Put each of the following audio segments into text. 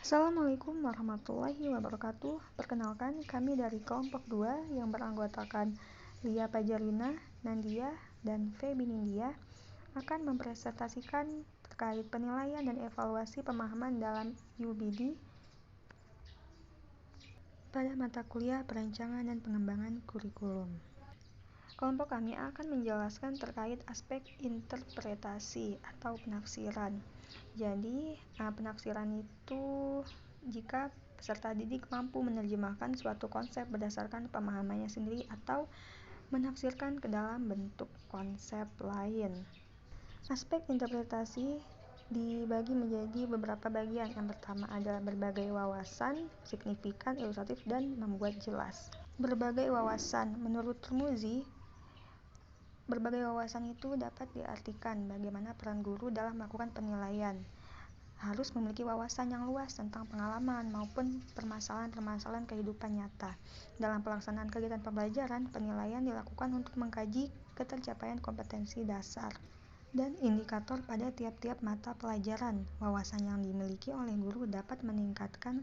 Assalamualaikum warahmatullahi wabarakatuh. Perkenalkan, kami dari kelompok 2 yang beranggotakan Lia Pajarina, Nandia, dan Feby Nindya akan mempresentasikan terkait penilaian dan evaluasi pemahaman dalam UBD pada mata kuliah perancangan dan pengembangan kurikulum. Kelompok kami akan menjelaskan terkait aspek interpretasi atau penafsiran. Jadi, penafsiran itu jika peserta didik mampu menerjemahkan suatu konsep berdasarkan pemahamannya sendiri atau menafsirkan ke dalam bentuk konsep lain. Aspek interpretasi dibagi menjadi beberapa bagian. Yang pertama adalah berbagai wawasan, signifikan, ilustratif, dan membuat jelas. Berbagai wawasan, menurut Turmuzi, berbagai wawasan itu dapat diartikan bagaimana peran guru dalam melakukan penilaian. Harus memiliki wawasan yang luas tentang pengalaman maupun permasalahan-permasalahan kehidupan nyata. Dalam pelaksanaan kegiatan pembelajaran, penilaian dilakukan untuk mengkaji ketercapaian kompetensi dasar dan indikator pada tiap-tiap mata pelajaran. Wawasan yang dimiliki oleh guru dapat meningkatkan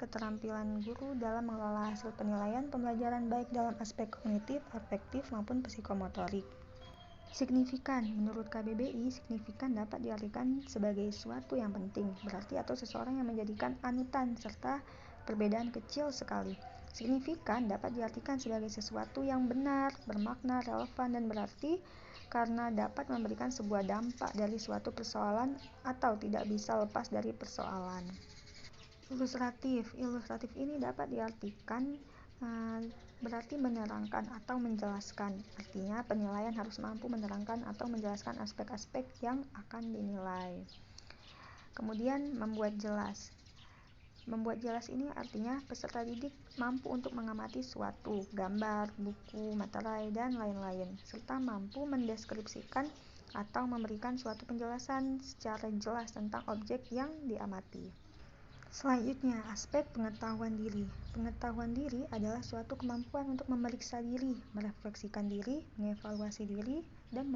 keterampilan guru dalam mengelola hasil penilaian pembelajaran baik dalam aspek kognitif, afektif, maupun psikomotorik. Signifikan, menurut KBBI, signifikan dapat diartikan sebagai suatu yang penting, berarti atau seseorang yang menjadikan anutan serta perbedaan kecil sekali. Signifikan dapat diartikan sebagai sesuatu yang benar, bermakna, relevan, dan berarti karena dapat memberikan sebuah dampak dari suatu persoalan atau tidak bisa lepas dari persoalan. Ilustratif ini dapat diartikan berarti menerangkan atau menjelaskan. Artinya penilaian harus mampu menerangkan atau menjelaskan aspek-aspek yang akan dinilai. Kemudian membuat jelas. Membuat jelas ini artinya peserta didik mampu untuk mengamati suatu gambar, buku, materai, dan lain-lain, serta mampu mendeskripsikan atau memberikan suatu penjelasan secara jelas tentang objek yang diamati. Selanjutnya, aspek pengetahuan diri. Pengetahuan diri adalah suatu kemampuan untuk memeriksa diri, merefleksikan diri, mengevaluasi diri, dan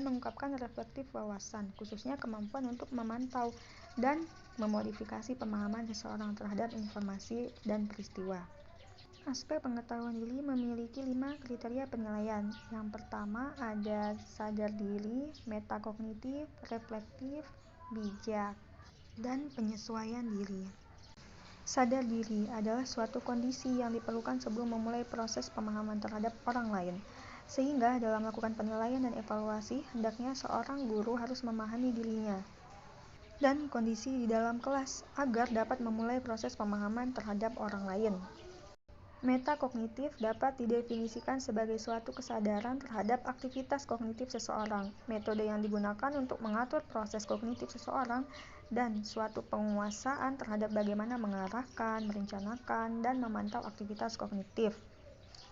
mengungkapkan reflektif wawasan, khususnya kemampuan untuk memantau dan memodifikasi pemahaman seseorang terhadap informasi dan peristiwa. Aspek pengetahuan diri memiliki 5 kriteria penilaian. Yang pertama ada sadar diri, metakognitif, reflektif, bijak, dan penyesuaian diri. Sadar diri adalah suatu kondisi yang diperlukan sebelum memulai proses pemahaman terhadap orang lain. Sehingga dalam melakukan penilaian dan evaluasi, hendaknya seorang guru harus memahami dirinya dan kondisi di dalam kelas agar dapat memulai proses pemahaman terhadap orang lain. Metakognitif dapat didefinisikan sebagai suatu kesadaran terhadap aktivitas kognitif seseorang, metode yang digunakan untuk mengatur proses kognitif seseorang, dan suatu penguasaan terhadap bagaimana mengarahkan, merencanakan, dan memantau aktivitas kognitif.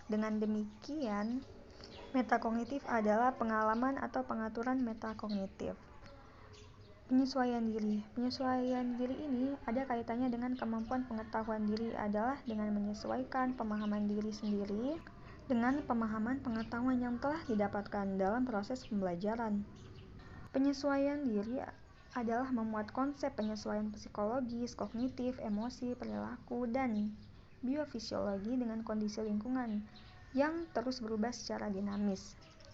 Dengan demikian, metakognitif adalah pengalaman atau pengaturan metakognitif. Penyesuaian diri. Penyesuaian diri ini ada kaitannya dengan kemampuan pengetahuan diri adalah dengan menyesuaikan pemahaman diri sendiri dengan pemahaman pengetahuan yang telah didapatkan dalam proses pembelajaran. Penyesuaian diri adalah memuat konsep penyesuaian psikologis, kognitif, emosi, perilaku, dan biofisiologi dengan kondisi lingkungan yang terus berubah secara dinamis.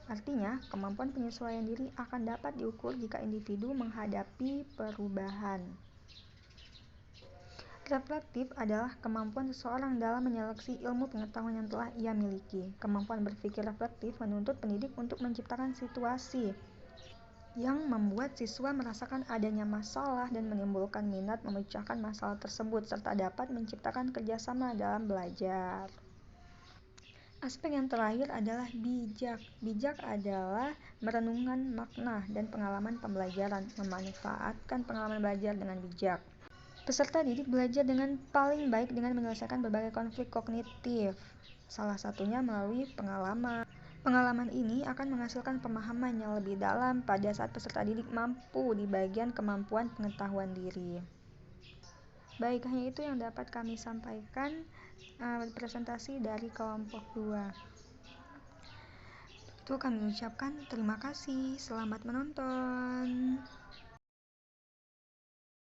Artinya, kemampuan penyesuaian diri akan dapat diukur jika individu menghadapi perubahan. Reflektif adalah kemampuan seseorang dalam menyeleksi ilmu pengetahuan yang telah ia miliki. Kemampuan berpikir reflektif menuntut pendidik untuk menciptakan situasi yang membuat siswa merasakan adanya masalah dan menimbulkan minat memecahkan masalah tersebut, serta dapat menciptakan kerjasama dalam belajar. Aspek yang terakhir adalah bijak. Bijak adalah merenungkan makna dan pengalaman pembelajaran, memanfaatkan pengalaman belajar dengan bijak. Peserta didik belajar dengan paling baik dengan menyelesaikan berbagai konflik kognitif, salah satunya melalui pengalaman. Pengalaman ini akan menghasilkan pemahaman yang lebih dalam pada saat peserta didik mampu di bagian kemampuan pengetahuan diri. Baik, hanya itu yang dapat kami sampaikan presentasi dari kelompok 2. Itu kami ucapkan terima kasih, selamat menonton.